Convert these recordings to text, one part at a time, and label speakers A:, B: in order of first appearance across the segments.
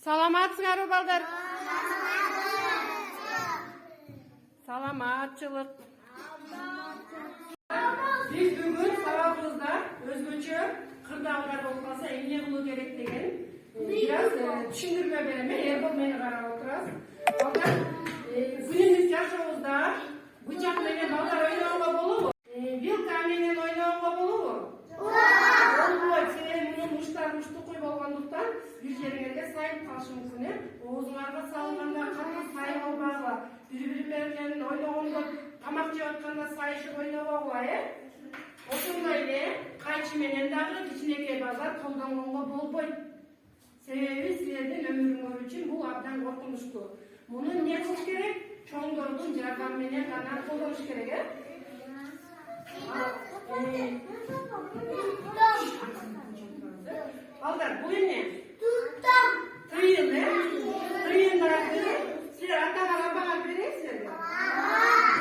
A: Саламатсыңарбы балдар? Саламатчылык. Biz bugün sağlığımızda özgöçü kırdağlar olup kalsa emine bulu gerek деген biraz düşündürme bereme Erbol meni karab oturasiz. Balдар, günümüz yaşoğuzda bıçak menен balдар oynauga bolобу? Вилка менен oynauga bolобу? Болбойт, себеби мунун учтары учтукуй болгондуктан бир жериңерге сайып калышы мүмкүн. Оозуңарга салганда катуу сайып албагыла, бири менен ойногондо тамак жеп атканда сайышып ойнобогула, ошондой эле кайчы менен дагы кичинекей балдар колдонгонго болбойт. Себеби силердин өмүрүңөр үчүн бул абдан коркунучтуу. Муну эмне кылыш керек? Чоңдордун жардамы менен гана колдонуш керек, Балдар, бул эмне? Тыйын, тыйындарды силер ата-анага бага бересиздерби?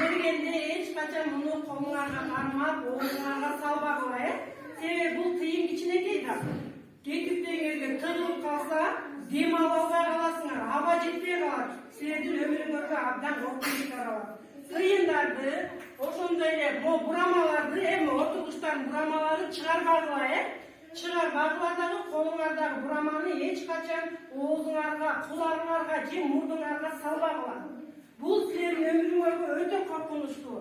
A: Бергенде эч качан муну колуңарга кармап, оозуңарга салбагыла, себеби бул тыйын кичинекей да. Кетиптеңерге тыгылып калса, дем ала албай каласыңар, аба жетпей калат. Силердин өмүрүңөргө абдан коркунуч таралат. Тыйындарды, ошондой эле бурамаларды, эми ортогучтардын бурамаларын чыгарбагыла, чыгарбагыла дагы колуңардагы бураманы эч качан оозуңарга, куларыңарга же мурдуңарга салбагыла. Бул силердин өмүрүңөргө өтө коркунучтуу.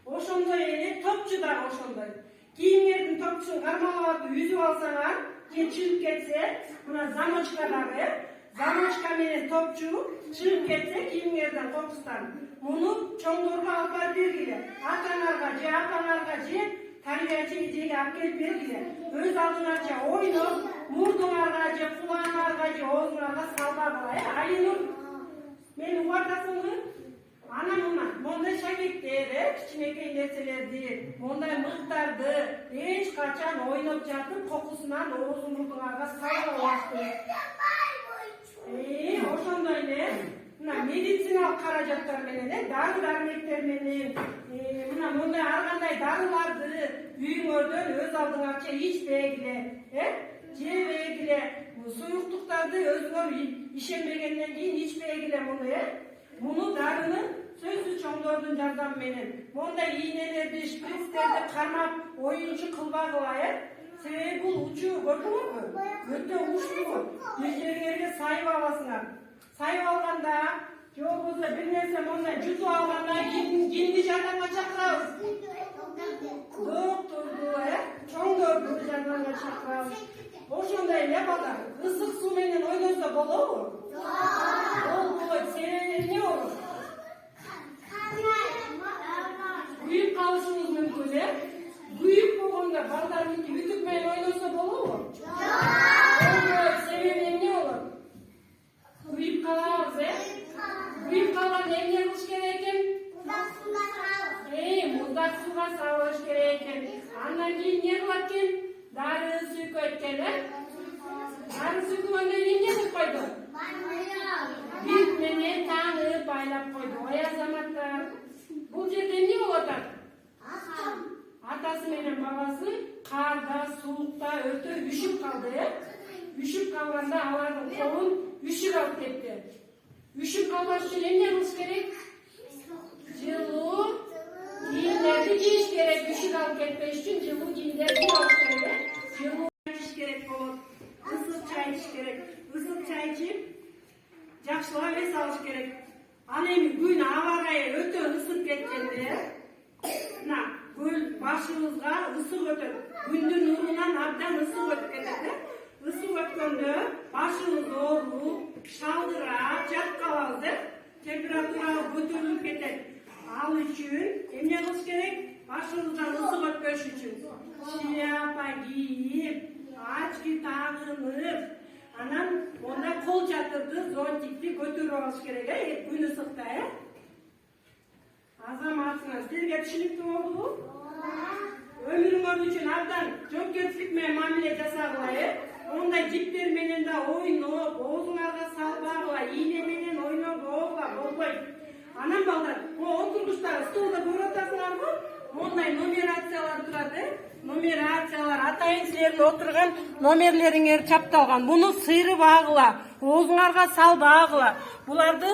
A: Ошондой эле топчу дагы ошондой. Кийимдердин топчун кармалап үзүп алсаңар, же чыгып кетсе, мына замочка дагы, замочка менен топчу чыгып кетсе кийимдерден кокустан. Муну чоңдорго алып барып бергиле. Ата-анарга же тарбиячиге жеге алып келип бергиле. Өз алдыңарча ойноп, мурдуңарга же кулаңарга же оозуңарга салбагыла. Айнур, мени угатасыңбы? Ана мына, мондай шагектер, кичинекей нерселерди, мондай мыктарды эч качан ойноп жатып, кокусунан оозуң мурдуңарга салбагыла. Ошондой эле медициналык каражаттар менен, дары-дармектер менен, мына мондай ар кандай дарыларды үйүңөрдөн өз алдыңарча ичпегиле, жебегиле, суюктуктарды өзүңөр ишенбегенден кийин ичпегиле муну, Муну дарыны сөзсүз чоңдордун жардамы менен, мондай ийнелерди, шприцтерди кармап, оюнчу кылбагыла, себеби бул учуу көрдүңөрбү? Өтө ууштуу. Бир жериңерге сайып аласыңар. Сайып алганда, же болбосо бир нерсе мондай жутуп алганда кимди жардамга чакырабыз? Доктурду, чоңдорду жардамга чакырабыз. Ошондой эле балдар, ысык суу менен ойносо болобу? Болбойт, себеби эмне болот? Күйүп калышыңыз мүмкүн, Күйүп болгондо балдарники үтүк менен ойносо болобу? Болбойт, себеби эмне болот? Күйүп калабыз, Күйүп калганда эмне кылыш керек экен? Муздак сууга салыш керек экен. Андан кийин эмне кылат экен? Дары сүйкөйт экен, Дары сүйкөгөндөн кийин эмне кылып койду? Бит менен таңып байлап койду. Ой азаматтар, бул жерде эмне болуп атат? Атасы менен бабасы карда, суукта өтө үшүп калды, Үшүп калганда алардын колун үшүк алып кетти. Үшүп калбаш үчүн эмне кылыш керек? Жылуу кийимдерди кийиш керек. Үшүк алып кетпеш үчүн жылуу кийимдерди кийиш керек. Жылуу ичиш керек болот. Ысык чай ичиш керек. Ысык чай ичип, жакшылап эс алыш керек. Ал эми күн аба ырайы өтө ысып кеткенде, мына көл башыбызга ысык өтөт. Күндүн нурунан абдан ысык өтүп кетет. Isık ötkөндө башыбыз ооруп, шалдырап, жатып калабыз, температура көтөрүлүп кетет. Ал үчүн эмне кылыш керек? Башыбыздан ысык өтпөш үчүн шляпа кийип, очки тагынып, анан монда кол чатырды, зонтикти көтөрүп алыш керек, күн ысыкта, Азаматсыңар, силерге түшүнүктүү болдубу? Өмүрүңөр үчүн абдан жоопкерчилик менен мамиле жасагыла, Ондай жиптер менен да ойноп, оозуңарга салбагыла, ийне менен ойногула болбойт. Анан балдар, отургучтагы столдо көрүп атасыңарбы? Мондай нумерациялар турат, Нумерациялар атайын силердин отурган номерлериңер чапталган. Муну сыйрып агыла. Oğuzlarga sal dağıla. Bulardı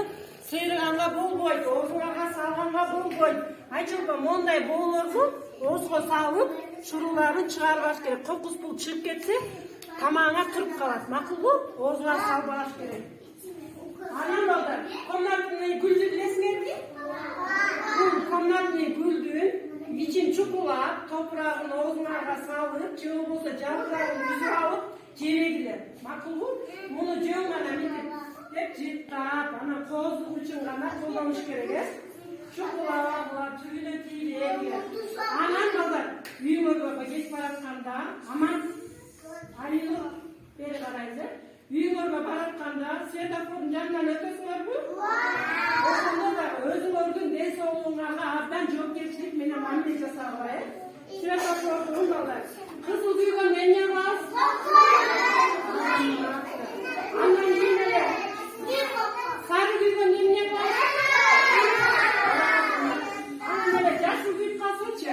A: seyirganга bolboydu, oğuzlarga salganга bolboydu. Ayçılpam onday boğulurdu, oğuzga salıp şurularını çıkarbaş gerek. Kokuz bul çıkıp ketse tamağına kırıp kalat. Makul bu, oğuzga salbaş gerek. Anam oldu. Komnatını güldü bilesiniz mi? Komnatını güldüğün için çukulap, toprağını oğuzlarga salıp, cıvı bolsa canlarını yüzü alıp, cevegiler. Makul bu, bunu cıvımana bilip, hep cittap, ana kozluk için gana kullanmış gerek. Çukulaplar, tüyüne tüyüne Anam oldu. Büyümür baba geç baratkanda, aman ayılıp beri karaydı. Büyümür baba baratkanda, setaforun canından ötesi var mı? Osanda da özü gördün desi oğlunlarla abdan çok geçtik, benim annece sağlayı. Setaforun oldu. Kızıl duygun nene var? Annem yine sarı duygun nene var? Annem yaşlı büyük kasıcı.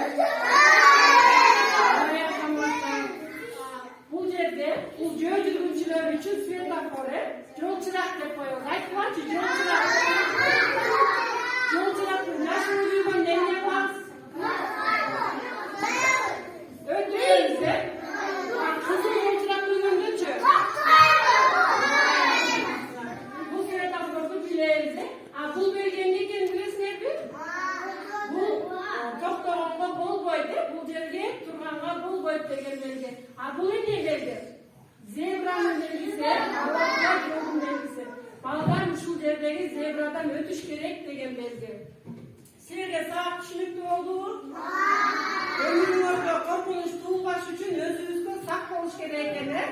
A: Bu yerde, bu gördüğümçüler için svetafore, yol çırak depoyu, kayıtlar ki yol çırak. Yol çırak, nasıl duygun nene var? Ötüyoruzde, kızıl yol çırak duygun geçiyor. Bu svetaforu bileriz. Bu bölgenin kendiniz ne bir? Bu doktoranga bol boydu. Bu yerge turganga bol boydu degen belge. Bu ne belge? Zebranın belgisi, Allah'tan yolun belgisi. Baldan şu yerdeki zebradan ötüş gerek degen belge. Sizge sağ düşünüklü olduğu, ömrün orada korkunç tuğbaş için özünüzde sak oluş gerekene,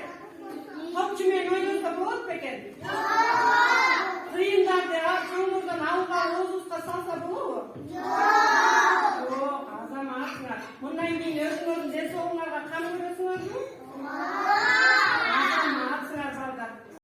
A: top cümeyin oynuyorsa boğut peken.